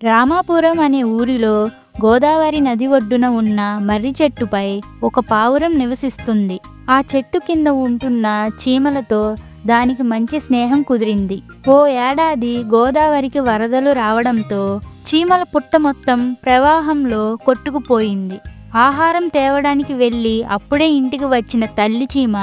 రామాపురం అనే ఊరిలో గోదావరి నది ఒడ్డున ఉన్న మర్రి చెట్టుపై ఒక పావురం నివసిస్తుంది. ఆ చెట్టు కింద ఉంటున్న చీమలతో దానికి మంచి స్నేహం కుదిరింది. ఓ ఏడాది గోదావరికి వరదలు రావడంతో చీమల పుట్ట మొత్తం ప్రవాహంలో కొట్టుకుపోయింది. ఆహారం తేవడానికి వెళ్ళి అప్పుడే ఇంటికి వచ్చిన తల్లి చీమ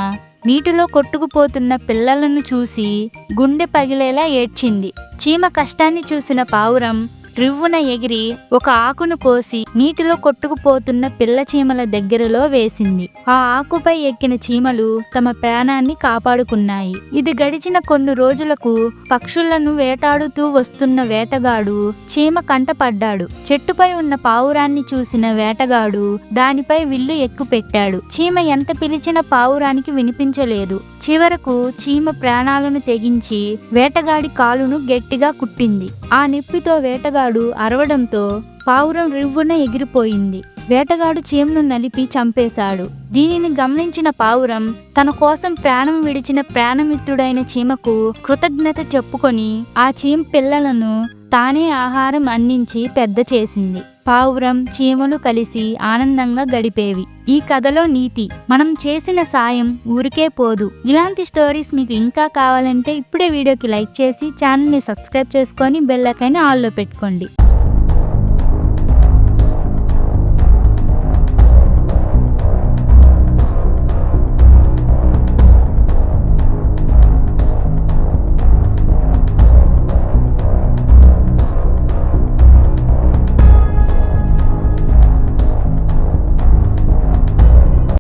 నీటిలో కొట్టుకుపోతున్న పిల్లలను చూసి గుండె పగిలేలా ఏడ్చింది. చీమ కష్టాన్ని చూసిన పావురం రివ్వున ఎగిరి ఒక ఆకును కోసి నీటిలో కొట్టుకుపోతున్న పిల్ల చీమల దగ్గరలో వేసింది. ఆ ఆకుపై ఎక్కిన చీమలు తమ ప్రాణాన్ని కాపాడుకున్నాయి. ఇది గడిచిన కొన్ని రోజులకు పక్షులను వేటాడుతూ వస్తున్న వేటగాడు చీమ కంటపడ్డాడు. చెట్టుపై ఉన్న పావురాన్ని చూసిన వేటగాడు దానిపై విల్లు ఎక్కుపెట్టాడు. చీమ ఎంత పిలిచినా పావురానికి వినిపించలేదు. చివరకు చీమ ప్రాణాలను తెగించి వేటగాడి కాలును గట్టిగా కుట్టింది. ఆ నొప్పితో వేటగాడు అరవడంతో పావురం రివ్వున ఎగిరిపోయింది. వేటగాడు చీమను నలిపి చంపేశాడు. దీనిని గమనించిన పావురం తన కోసం ప్రాణం విడిచిన ప్రాణమిత్రుడైన చీమకు కృతజ్ఞత చెప్పుకొని ఆ చీమ పిల్లలను తానే ఆహారం అందించి పెద్ద చేసింది. పావురం చీమలు కలిసి ఆనందంగా గడిపేవి. ఈ కథలో నీతి: మనం చేసిన సాయం ఊరికే పోదు. ఇలాంటి స్టోరీస్ మీకు ఇంకా కావాలంటే ఇప్పుడే వీడియోకి లైక్ చేసి ఛానల్ని సబ్స్క్రైబ్ చేసుకొని బెల్ ఐకాన్ని ఆల్లో పెట్టుకోండి.